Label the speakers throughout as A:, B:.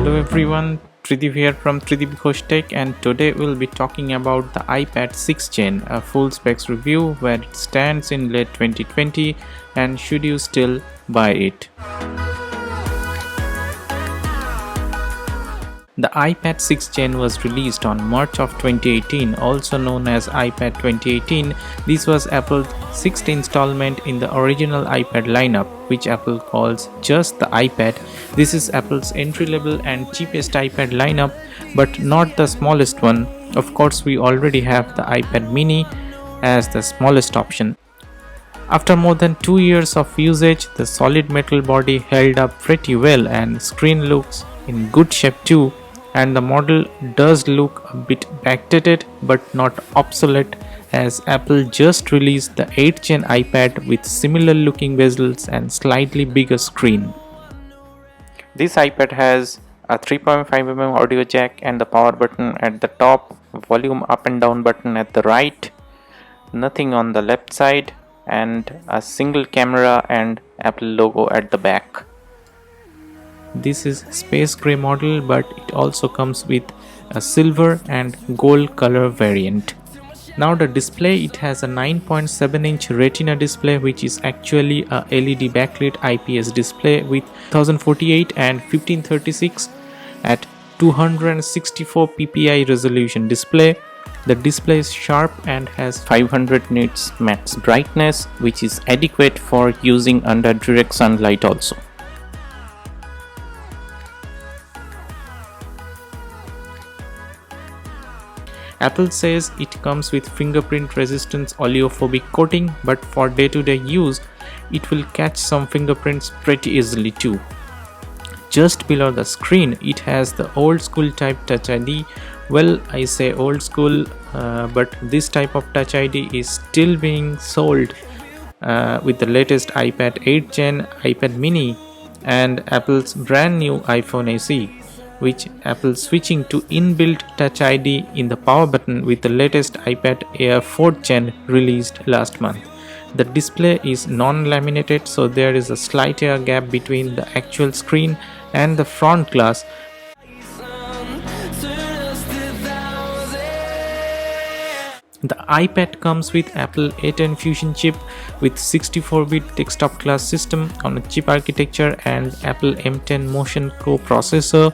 A: Hello everyone, Tridib here from Tridib Ghosh Tech, and today we'll be talking about the iPad 6th Gen, a full specs review where it stands in late 2020 and should you still buy it. The iPad 6th Gen was released on March of 2018, also known as iPad 2018. This was Apple's 6th installment in the original iPad lineup, which Apple calls just the iPad. This is Apple's entry-level and cheapest iPad lineup, but not the smallest one. Of course, we already have the iPad mini as the smallest option. After more than 2 years of usage, the solid metal body held up pretty well and screen looks in good shape too. And the model does look a bit backdated but not obsolete, as Apple just released the 8th Gen iPad with similar looking bezels and slightly bigger screen. This iPad has a 3.5mm audio jack and the power button at the top, volume up and down button at the right, nothing on the left side, and a single camera and Apple logo at the back. This is space gray model, but it also comes with a silver and gold color variant. Now the display, it has a 9.7-inch Retina display, which is actually a LED backlit IPS display with 1048 and 1536 at 264 ppi resolution display. The display is sharp and has 500 nits max brightness, which is adequate for using under direct sunlight also. Apple says it comes with fingerprint resistant oleophobic coating, but for day-to-day use, it will catch some fingerprints pretty easily too. Just below the screen, it has the old school type Touch ID. Well, I say old school, but this type of Touch ID is still being sold with the latest iPad 8th Gen, iPad mini, and Apple's brand new iPhone SE, which Apple switching to inbuilt Touch ID in the power button with the latest iPad Air 4th Gen released last month. The display is non-laminated, so there is a slight air gap between the actual screen and the front glass. The iPad comes with Apple A10 Fusion chip with 64-bit desktop class system on a chip architecture and Apple M10 Motion Pro processor.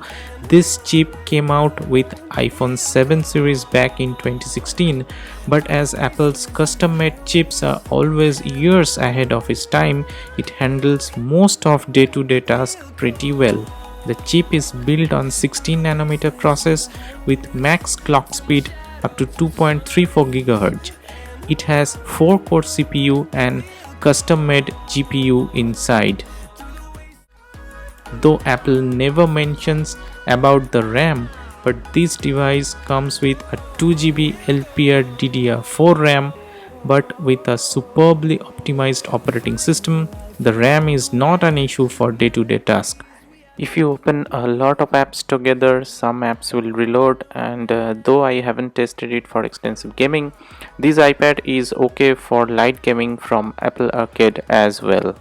A: This chip came out with iPhone 7 series back in 2016, but as Apple's custom-made chips are always years ahead of its time, it handles most of day-to-day tasks pretty well. The chip is built on 16nm process with max clock speed up to 2.34 GHz. It has 4-core CPU and custom-made GPU inside. Though Apple never mentions about the RAM, but this device comes with a 2GB LPDDR4 RAM, but with a superbly optimized operating system. The RAM is not an issue for day-to-day tasks. If you open a lot of apps together, some apps will reload, and though I haven't tested it for extensive gaming, this iPad is okay for light gaming from Apple Arcade as well.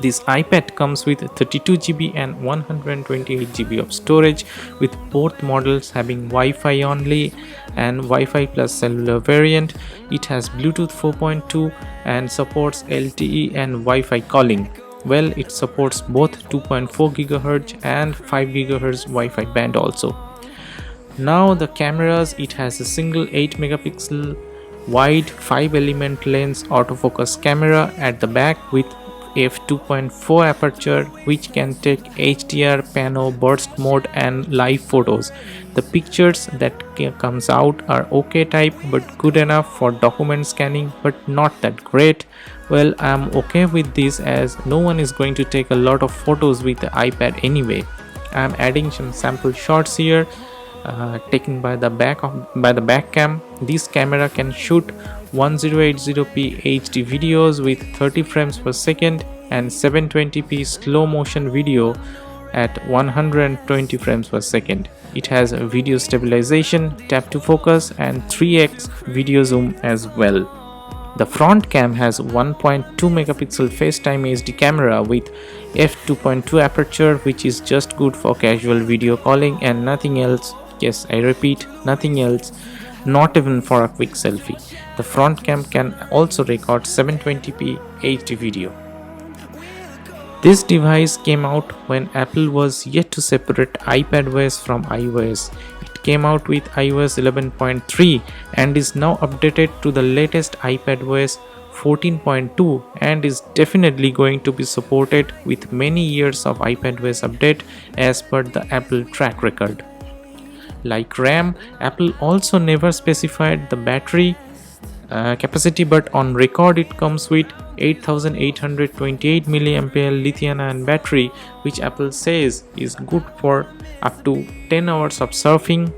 A: This iPad comes with 32GB and 128GB of storage, with both models having Wi-Fi only and Wi-Fi plus cellular variant. It has Bluetooth 4.2 and supports LTE and Wi-Fi calling. Well, it supports both 2.4 GHz and 5 GHz Wi-Fi band also. Now the cameras, it has a single 8MP wide 5-element lens autofocus camera at the back with f2.4 aperture, which can take HDR, pano, burst mode and live photos. The pictures that comes out are okay type but good enough for document scanning, but not that great. Well, I'm okay with this as no one is going to take a lot of photos with the iPad anyway. I'm adding some sample shots here taken by the back cam. This camera can shoot 1080p HD videos with 30 frames per second and 720p slow motion video at 120 frames per second. It has video stabilization, tap to focus and 3x video zoom as well. The front cam has 1.2 megapixel FaceTime HD camera with f2.2 aperture, which is just good for casual video calling and nothing else. Yes, I repeat, nothing else, not even for a quick selfie. The front cam can also record 720p HD video. This device came out when Apple was yet to separate iPadOS from iOS. It came out with iOS 11.3 and is now updated to the latest iPadOS 14.2 and is definitely going to be supported with many years of iPadOS update as per the Apple track record. Like RAM, Apple also never specified the battery capacity, but on record it comes with 8828 mAh lithium-ion battery, which Apple says is good for up to 10 hours of surfing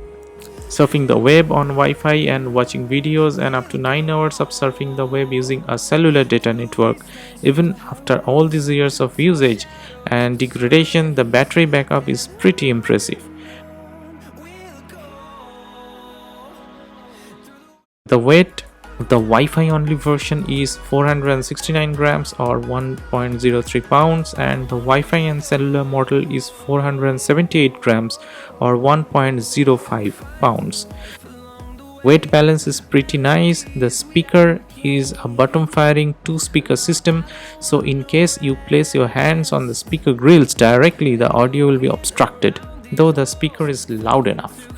A: the web on Wi-Fi and watching videos, and up to 9 hours of surfing the web using a cellular data network. Even after all these years of usage and degradation, the battery backup is pretty impressive. The weight of the Wi-Fi only version is 469 grams or 1.03 pounds, and the Wi-Fi and cellular model is 478 grams or 1.05 pounds. Weight balance is pretty nice. The speaker is a bottom firing 2-speaker system, so in case you place your hands on the speaker grills directly, the audio will be obstructed, though the speaker is loud enough.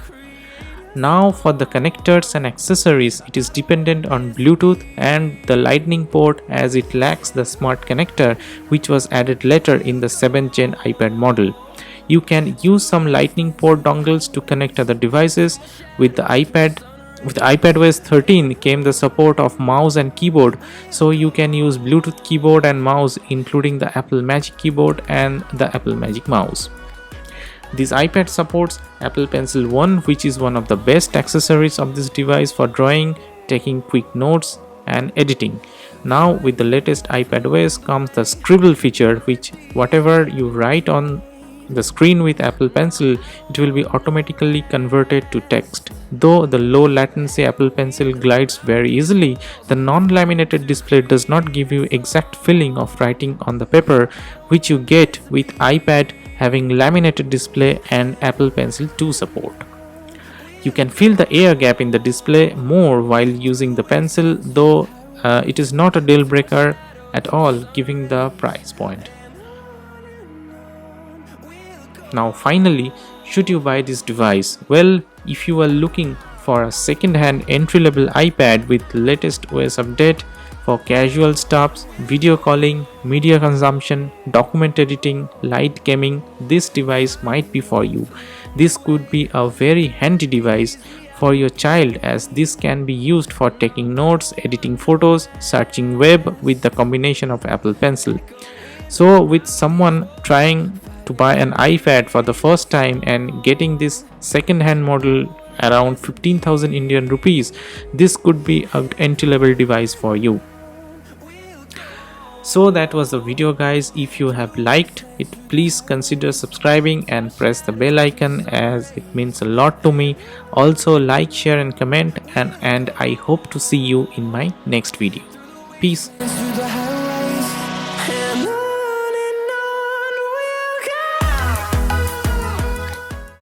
A: Now for the connectors and accessories, it is dependent on Bluetooth and the Lightning port, as it lacks the smart connector which was added later in the 7th gen iPad model. You can use some Lightning port dongles to connect other devices. With the iPadOS 13 came the support of mouse and keyboard, so you can use Bluetooth keyboard and mouse, including the Apple Magic Keyboard and the Apple Magic Mouse. This iPad supports Apple Pencil 1, which is one of the best accessories of this device for drawing, taking quick notes and editing. Now with the latest iPadOS comes the Scribble feature, which whatever you write on the screen with Apple Pencil, it will be automatically converted to text. Though the low latency Apple Pencil glides very easily, the non-laminated display does not give you exact feeling of writing on the paper, which you get with iPad having laminated display and Apple Pencil 2 support. You can feel the air gap in the display more while using the pencil, though it is not a deal breaker at all given the price point. Now finally, should you buy this device? Well, if you are looking for a second-hand entry-level iPad with latest OS update for casual stuffs, video calling, media consumption, document editing, light gaming, this device might be for you. This could be a very handy device for your child, as this can be used for taking notes, editing photos, searching web with the combination of Apple Pencil. So with someone trying to buy an iPad for the first time and getting this second-hand model around 15,000 Indian rupees, this could be an entry-level device for you. So that was the video, guys. If you have liked it, please consider subscribing and press the bell icon, as it means a lot to me. Also like, share and comment, and I hope to see you in my next video. Peace.